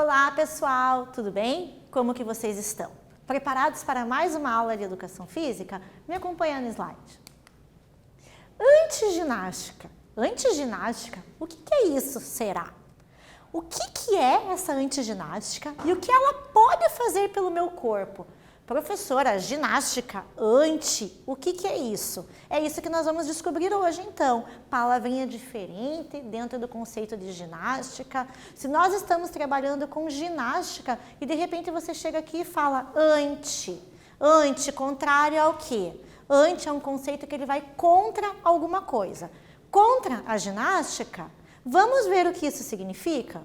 Olá pessoal, tudo bem? Como que vocês estão? Preparados para mais uma aula de Educação Física? Me acompanha no slide. Antiginástica. Antiginástica? O que é isso, será? O que é essa antiginástica e o que ela pode fazer pelo meu corpo? Professora, ginástica, o que é isso? É isso que nós vamos descobrir hoje então. Palavrinha diferente dentro do conceito de ginástica. Se nós estamos trabalhando com ginástica e de repente você chega aqui e fala anti, contrário ao quê? Anti é um conceito que ele vai contra alguma coisa. Contra a ginástica, vamos ver o que isso significa?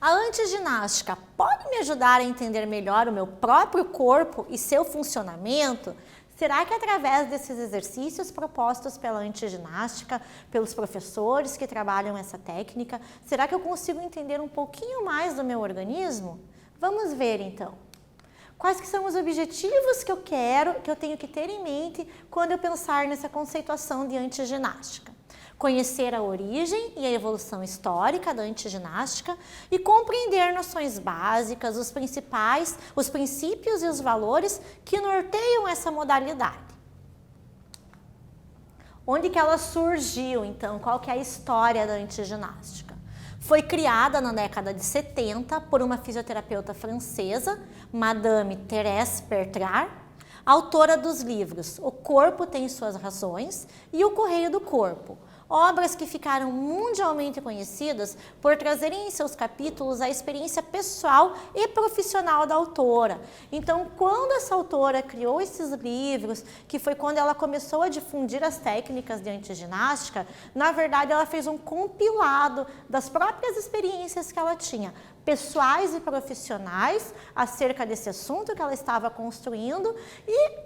A antiginástica pode me ajudar a entender melhor o meu próprio corpo e seu funcionamento? Será que através desses exercícios propostos pela antiginástica, pelos professores que trabalham essa técnica, será que eu consigo entender um pouquinho mais do meu organismo? Vamos ver então. Quais que são os objetivos que eu tenho que ter em mente quando eu pensar nessa conceituação de antiginástica? Conhecer a origem e a evolução histórica da antiginástica e compreender noções básicas, os princípios e os valores que norteiam essa modalidade. Onde que ela surgiu, então? Qual que é a história da antiginástica? Foi criada na década de 70 por uma fisioterapeuta francesa, Madame Thérèse Bertrand, autora dos livros O Corpo Tem Suas Razões e O Correio do Corpo, obras que ficaram mundialmente conhecidas por trazerem em seus capítulos a experiência pessoal e profissional da autora. Então, quando essa autora criou esses livros, que foi quando ela começou a difundir as técnicas de antiginástica, na verdade ela fez um compilado das próprias experiências que ela tinha, pessoais e profissionais, acerca desse assunto que ela estava construindo e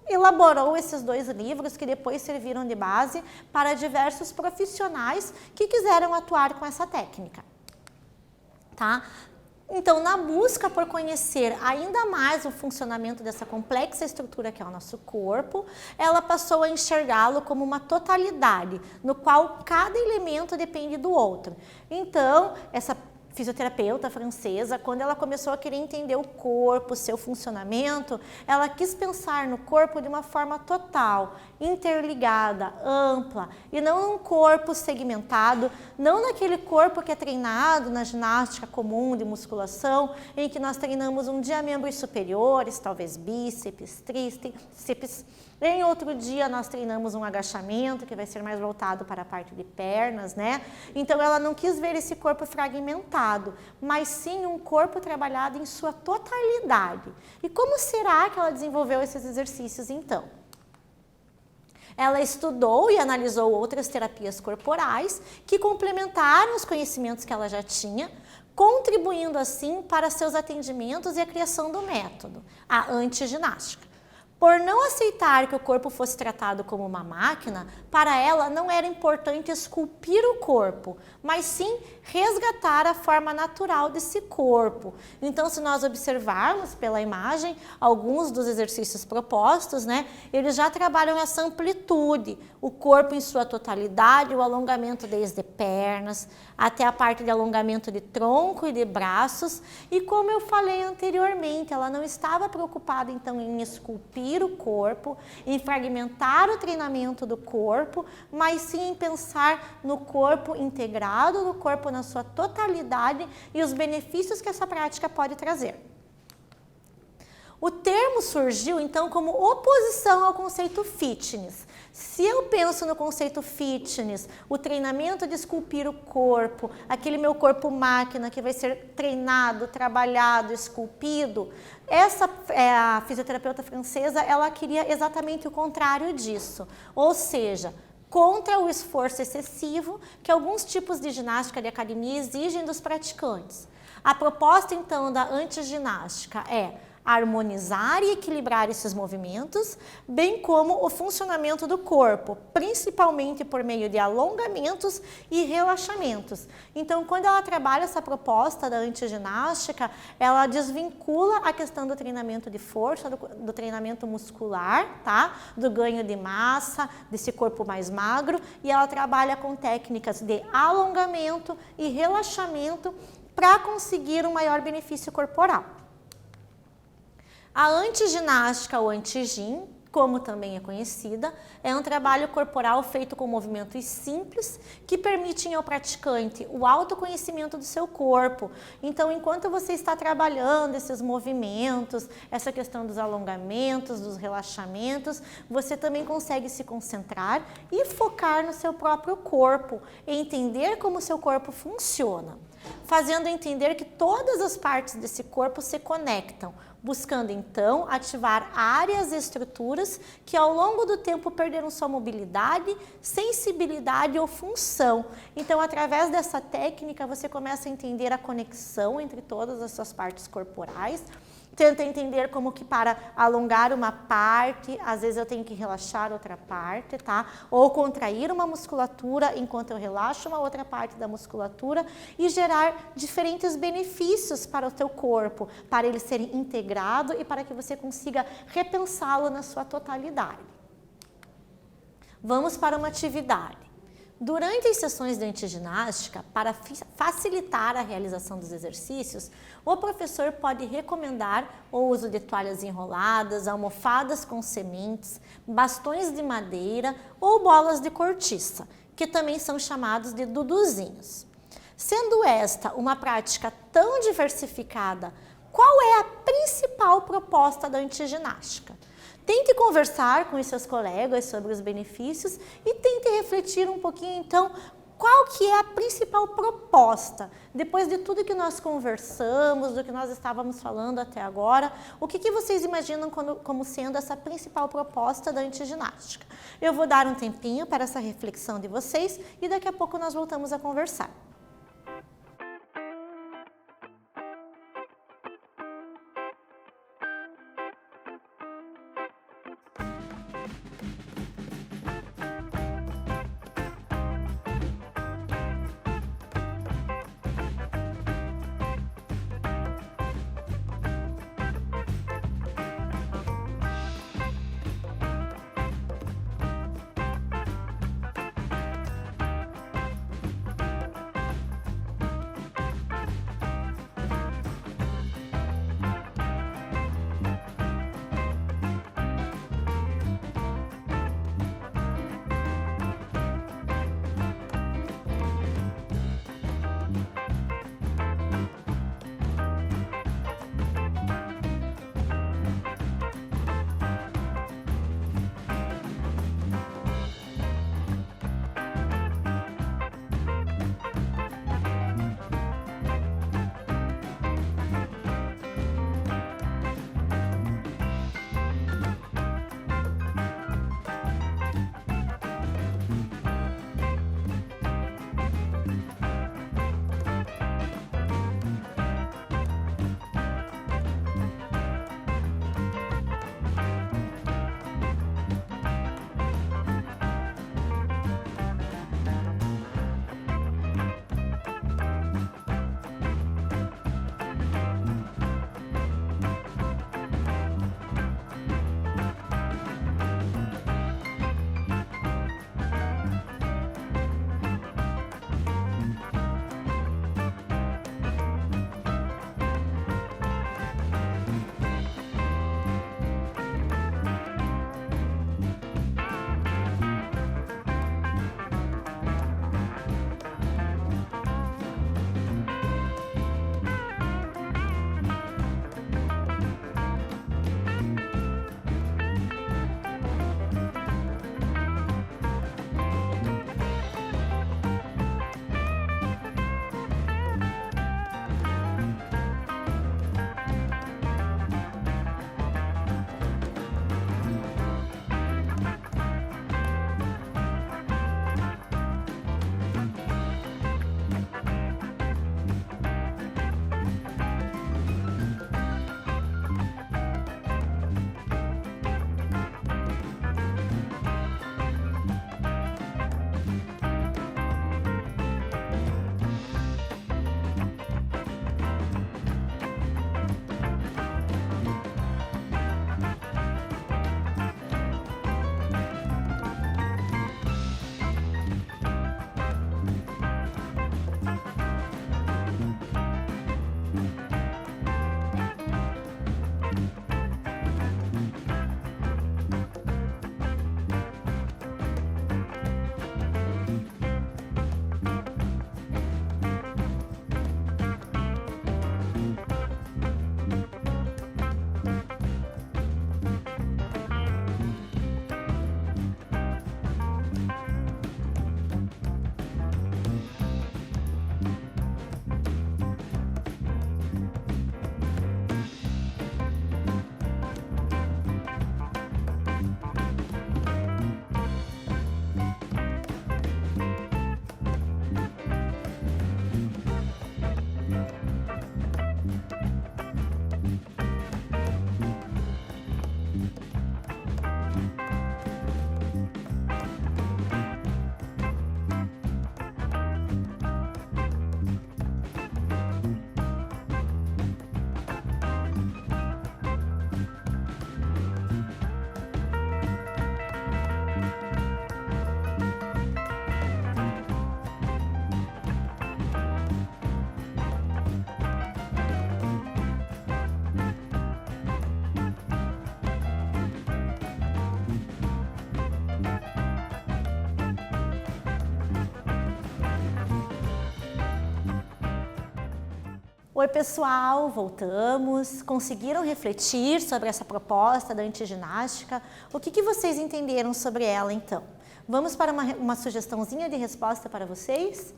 elaborou esses dois livros que depois serviram de base para diversos profissionais que quiseram atuar com essa técnica, tá? Então, na busca por conhecer ainda mais o funcionamento dessa complexa estrutura que é o nosso corpo, ela passou a enxergá-lo como uma totalidade, no qual cada elemento depende do outro. Então, essa fisioterapeuta francesa, quando ela começou a querer entender o corpo, seu funcionamento, ela quis pensar no corpo de uma forma total, interligada, ampla, e não um corpo segmentado, não naquele corpo que é treinado na ginástica comum de musculação, em que nós treinamos um dia membros superiores, talvez bíceps, tríceps. Em outro dia nós treinamos um agachamento, que vai ser mais voltado para a parte de pernas, né? Então ela não quis ver esse corpo fragmentado, mas sim um corpo trabalhado em sua totalidade. E como será que ela desenvolveu esses exercícios então? Ela estudou e analisou outras terapias corporais que complementaram os conhecimentos que ela já tinha, contribuindo assim para seus atendimentos e a criação do método, a antiginástica. Por não aceitar que o corpo fosse tratado como uma máquina, para ela não era importante esculpir o corpo, mas sim resgatar a forma natural desse corpo. Então, se nós observarmos pela imagem, alguns dos exercícios propostos, né, eles já trabalham essa amplitude, o corpo em sua totalidade, o alongamento desde pernas, até a parte de alongamento de tronco e de braços. E como eu falei anteriormente, ela não estava preocupada então em esculpir o corpo, em fragmentar o treinamento do corpo, mas sim em pensar no corpo integrado, no corpo na sua totalidade e os benefícios que essa prática pode trazer. O termo surgiu então como oposição ao conceito fitness. Se eu penso no conceito fitness, o treinamento de esculpir o corpo, aquele meu corpo máquina que vai ser treinado, trabalhado, esculpido, a fisioterapeuta francesa, ela queria exatamente o contrário disso, ou seja, contra o esforço excessivo que alguns tipos de ginástica de academia exigem dos praticantes. A proposta então da antiginástica é harmonizar e equilibrar esses movimentos, bem como o funcionamento do corpo, principalmente por meio de alongamentos e relaxamentos. Então, quando ela trabalha essa proposta da antiginástica, ela desvincula a questão do treinamento de força, do treinamento muscular, tá? Do ganho de massa, desse corpo mais magro, e ela trabalha com técnicas de alongamento e relaxamento, para conseguir um maior benefício corporal. A antiginástica ou anti-gym, como também é conhecida, é um trabalho corporal feito com movimentos simples que permitem ao praticante o autoconhecimento do seu corpo. Então, enquanto você está trabalhando esses movimentos, essa questão dos alongamentos, dos relaxamentos, você também consegue se concentrar e focar no seu próprio corpo, entender como o seu corpo funciona, fazendo entender que todas as partes desse corpo se conectam, buscando então ativar áreas e estruturas que ao longo do tempo perderam sua mobilidade, sensibilidade ou função. Então, através dessa técnica, você começa a entender a conexão entre todas as suas partes corporais, tenta entender como que para alongar uma parte, às vezes eu tenho que relaxar outra parte, tá? Ou contrair uma musculatura enquanto eu relaxo uma outra parte da musculatura e gerar diferentes benefícios para o teu corpo, para ele ser integrado e para que você consiga repensá-lo na sua totalidade. Vamos para uma atividade. Durante as sessões de antiginástica, para facilitar a realização dos exercícios, o professor pode recomendar o uso de toalhas enroladas, almofadas com sementes, bastões de madeira ou bolas de cortiça, que também são chamados de duduzinhos. Sendo esta uma prática tão diversificada, qual é a principal proposta da antiginástica? Tente conversar com os seus colegas sobre os benefícios e tente refletir um pouquinho, então, qual que é a principal proposta? Depois de tudo que nós conversamos, do que nós estávamos falando até agora, o que vocês imaginam como sendo essa principal proposta da antiginástica? Eu vou dar um tempinho para essa reflexão de vocês e daqui a pouco nós voltamos a conversar. Oi pessoal, voltamos. Conseguiram refletir sobre essa proposta da antiginástica? O que vocês entenderam sobre ela então? Vamos para uma sugestãozinha de resposta para vocês?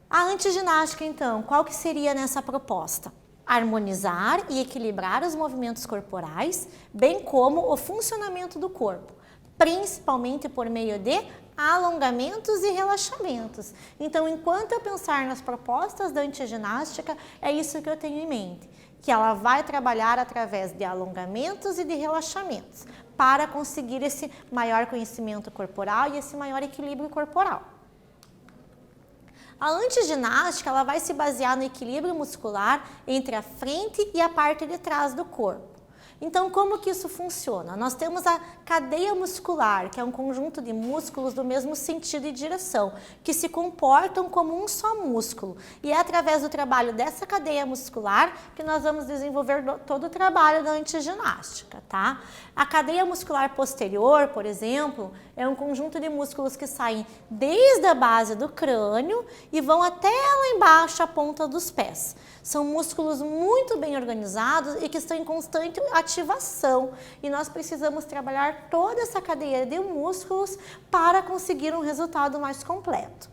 A antiginástica então, qual que seria nessa proposta? Harmonizar e equilibrar os movimentos corporais, bem como o funcionamento do corpo, principalmente por meio de alongamentos e relaxamentos. Então, enquanto eu pensar nas propostas da antiginástica, é isso que eu tenho em mente, que ela vai trabalhar através de alongamentos e de relaxamentos, para conseguir esse maior conhecimento corporal e esse maior equilíbrio corporal. A antiginástica, ela vai se basear no equilíbrio muscular entre a frente e a parte de trás do corpo. Então, como que isso funciona? Nós temos a cadeia muscular, que é um conjunto de músculos do mesmo sentido e direção, que se comportam como um só músculo. E é através do trabalho dessa cadeia muscular que nós vamos desenvolver todo o trabalho da antiginástica, tá? A cadeia muscular posterior, por exemplo, é um conjunto de músculos que saem desde a base do crânio e vão até lá embaixo, a ponta dos pés. São músculos muito bem organizados e que estão em constante ativação. E nós precisamos trabalhar toda essa cadeia de músculos para conseguir um resultado mais completo.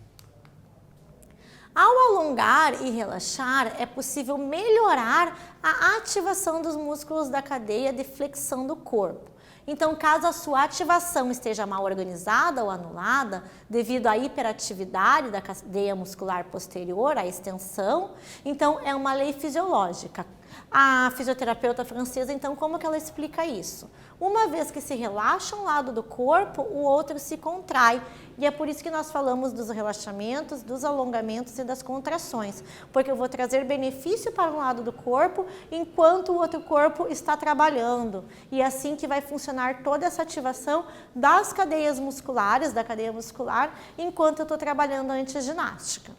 Ao alongar e relaxar, é possível melhorar a ativação dos músculos da cadeia de flexão do corpo. Então, caso a sua ativação esteja mal organizada ou anulada, devido à hiperatividade da cadeia muscular posterior, a extensão, então é uma lei fisiológica. A fisioterapeuta francesa, então, como que ela explica isso? Uma vez que se relaxa um lado do corpo, o outro se contrai. E é por isso que nós falamos dos relaxamentos, dos alongamentos e das contrações. Porque eu vou trazer benefício para um lado do corpo, enquanto o outro corpo está trabalhando. E é assim que vai funcionar toda essa ativação das cadeias musculares, da cadeia muscular, enquanto eu estou trabalhando a antiginástica.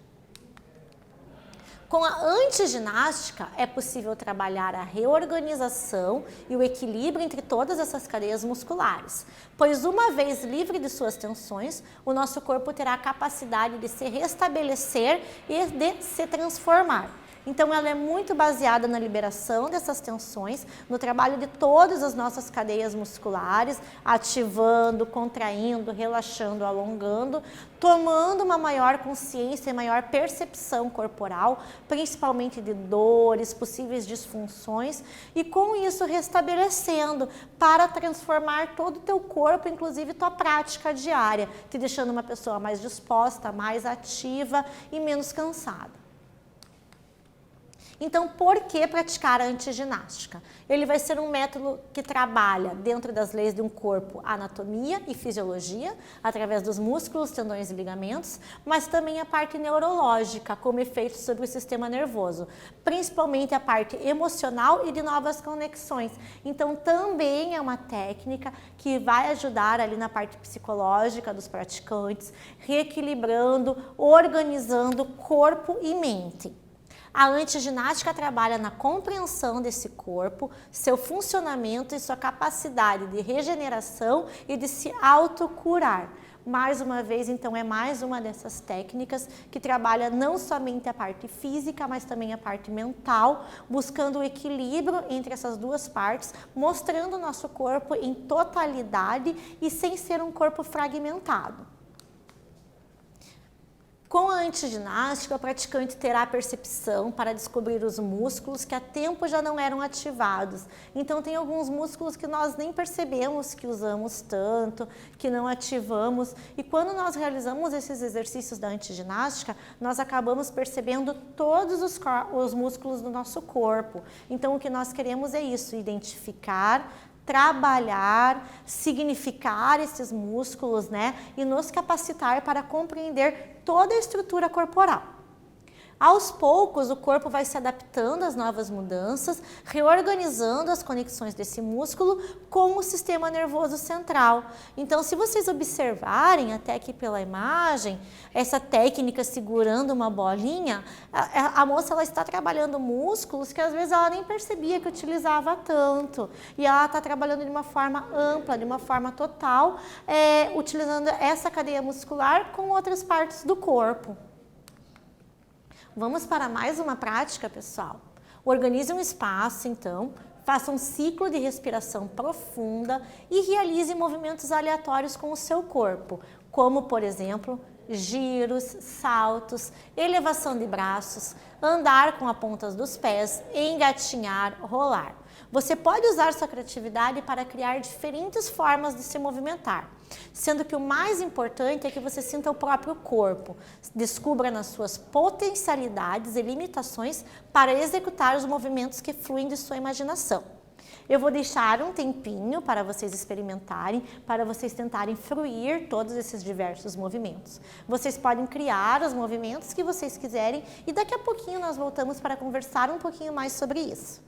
Com a antiginástica, é possível trabalhar a reorganização e o equilíbrio entre todas essas cadeias musculares, pois uma vez livre de suas tensões, o nosso corpo terá a capacidade de se restabelecer e de se transformar. Então, ela é muito baseada na liberação dessas tensões, no trabalho de todas as nossas cadeias musculares, ativando, contraindo, relaxando, alongando, tomando uma maior consciência e maior percepção corporal, principalmente de dores, possíveis disfunções, e com isso restabelecendo para transformar todo o teu corpo, inclusive tua prática diária, te deixando uma pessoa mais disposta, mais ativa e menos cansada. Então, por que praticar a antiginástica? Ele vai ser um método que trabalha dentro das leis de um corpo, anatomia e fisiologia, através dos músculos, tendões e ligamentos, mas também a parte neurológica, como efeito sobre o sistema nervoso, principalmente a parte emocional e de novas conexões. Então, também é uma técnica que vai ajudar ali na parte psicológica dos praticantes, reequilibrando, organizando corpo e mente. A antiginástica trabalha na compreensão desse corpo, seu funcionamento e sua capacidade de regeneração e de se autocurar. Mais uma vez, então, é mais uma dessas técnicas que trabalha não somente a parte física, mas também a parte mental, buscando o equilíbrio entre essas duas partes, mostrando o nosso corpo em totalidade e sem ser um corpo fragmentado. Com a antiginástica, o praticante terá a percepção para descobrir os músculos que há tempo já não eram ativados. Então, tem alguns músculos que nós nem percebemos que usamos tanto, que não ativamos. E quando nós realizamos esses exercícios da antiginástica, nós acabamos percebendo todos os músculos do nosso corpo. Então, o que nós queremos é isso, identificar, trabalhar, significar esses músculos, né? E nos capacitar para compreender toda a estrutura corporal. Aos poucos, o corpo vai se adaptando às novas mudanças, reorganizando as conexões desse músculo com o sistema nervoso central. Então, se vocês observarem até aqui pela imagem, essa técnica segurando uma bolinha, a moça ela está trabalhando músculos que às vezes ela nem percebia que utilizava tanto. E ela está trabalhando de uma forma ampla, de uma forma total, utilizando essa cadeia muscular com outras partes do corpo. Vamos para mais uma prática, pessoal? Organize um espaço, então, faça um ciclo de respiração profunda e realize movimentos aleatórios com o seu corpo, como, por exemplo, giros, saltos, elevação de braços, andar com as pontas dos pés, engatinhar, rolar. Você pode usar sua criatividade para criar diferentes formas de se movimentar, sendo que o mais importante é que você sinta o próprio corpo, descubra nas suas potencialidades e limitações para executar os movimentos que fluem de sua imaginação. Eu vou deixar um tempinho para vocês experimentarem, para vocês tentarem fruir todos esses diversos movimentos. Vocês podem criar os movimentos que vocês quiserem e daqui a pouquinho nós voltamos para conversar um pouquinho mais sobre isso.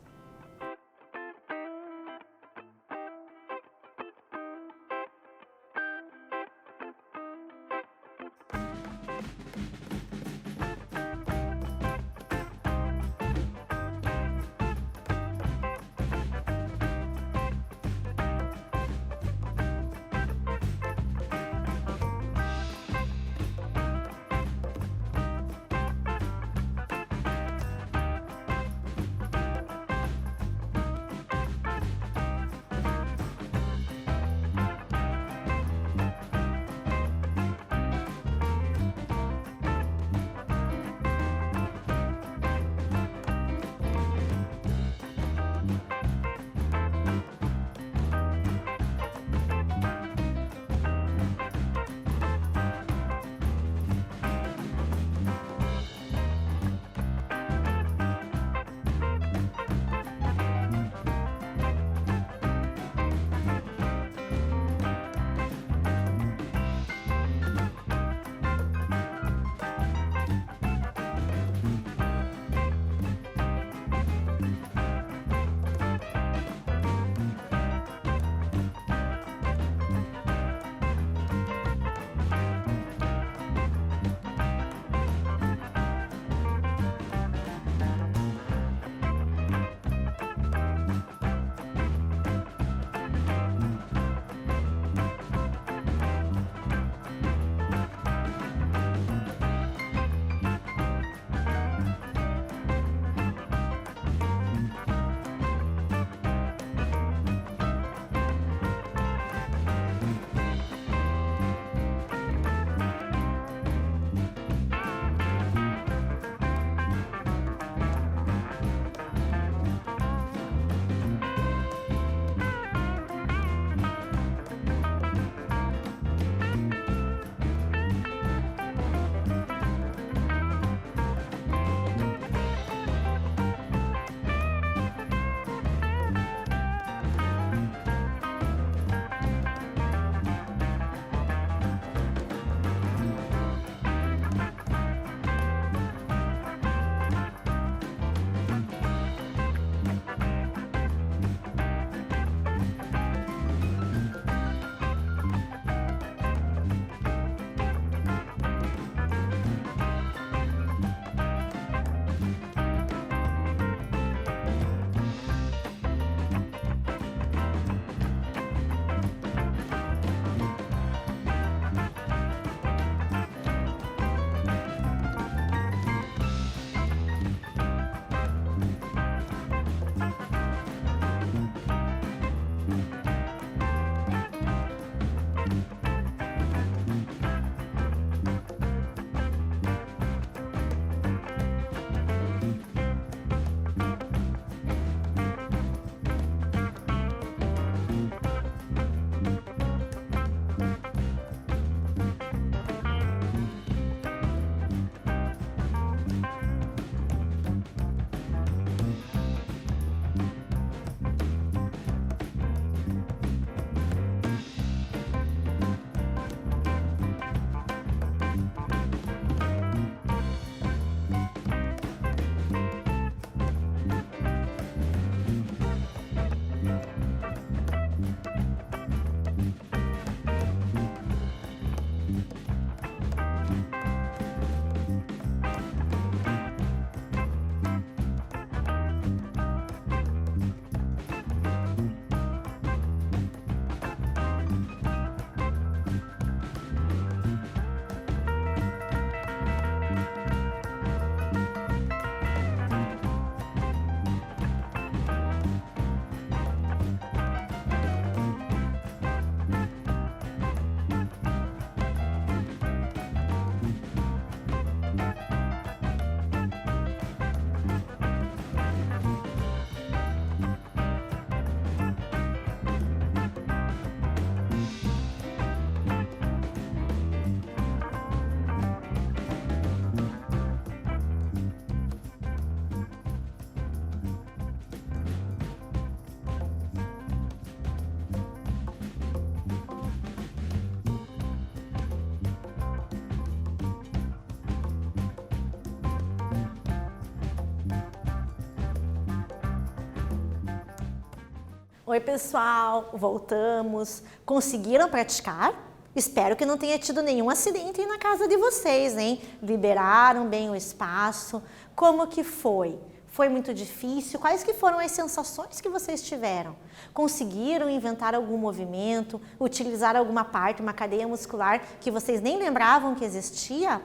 Oi, pessoal, voltamos. Conseguiram praticar? Espero que não tenha tido nenhum acidente aí na casa de vocês, hein? Liberaram bem o espaço. Como que foi? Foi muito difícil? Quais que foram as sensações que vocês tiveram? Conseguiram inventar algum movimento, utilizar alguma parte, uma cadeia muscular que vocês nem lembravam que existia?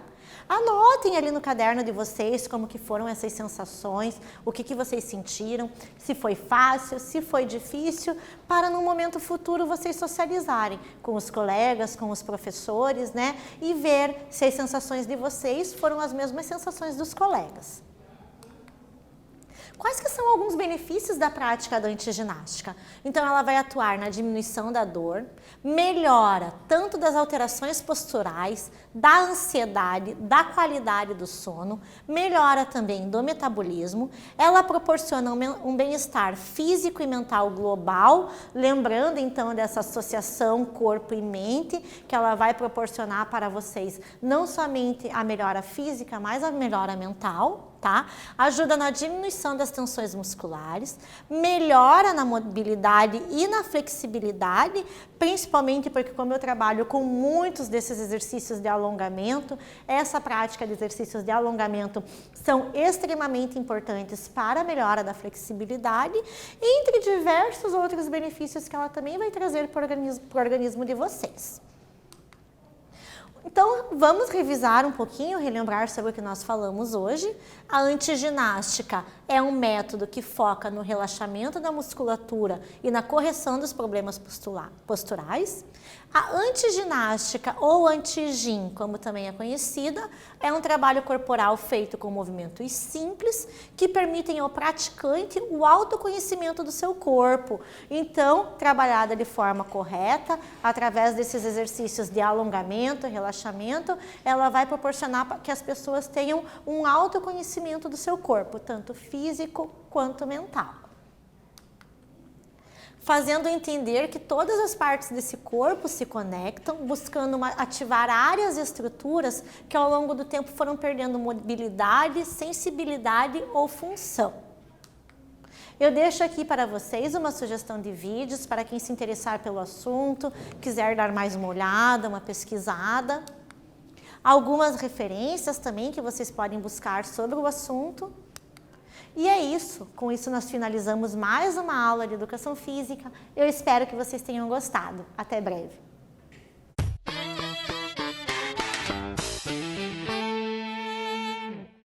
Anotem ali no caderno de vocês como que foram essas sensações, o que vocês sentiram, se foi fácil, se foi difícil, para no momento futuro vocês socializarem com os colegas, com os professores, né? E ver se as sensações de vocês foram as mesmas sensações dos colegas. Quais que são alguns benefícios da prática da antiginástica? Então, ela vai atuar na diminuição da dor, melhora tanto das alterações posturais, da ansiedade, da qualidade do sono, melhora também do metabolismo, ela proporciona um bem-estar físico e mental global, lembrando então dessa associação corpo e mente, que ela vai proporcionar para vocês não somente a melhora física, mas a melhora mental. Tá? Ajuda na diminuição das tensões musculares, melhora na mobilidade e na flexibilidade, principalmente porque como eu trabalho com muitos desses exercícios de alongamento, essa prática de exercícios de alongamento são extremamente importantes para a melhora da flexibilidade, entre diversos outros benefícios que ela também vai trazer para o organismo de vocês. Então, vamos revisar um pouquinho, relembrar sobre o que nós falamos hoje. A antiginástica é um método que foca no relaxamento da musculatura e na correção dos problemas posturais. A antiginástica ou anti-gym, como também é conhecida, é um trabalho corporal feito com movimentos simples que permitem ao praticante o autoconhecimento do seu corpo. Então, trabalhada de forma correta, através desses exercícios de alongamento, relaxamento, ela vai proporcionar que as pessoas tenham um autoconhecimento do seu corpo, tanto físico quanto mental. Fazendo entender que todas as partes desse corpo se conectam, buscando ativar áreas e estruturas que ao longo do tempo foram perdendo mobilidade, sensibilidade ou função. Eu deixo aqui para vocês uma sugestão de vídeos para quem se interessar pelo assunto, quiser dar mais uma olhada, uma pesquisada. Algumas referências também que vocês podem buscar sobre o assunto. E é isso, com isso nós finalizamos mais uma aula de Educação Física. Eu espero que vocês tenham gostado. Até breve!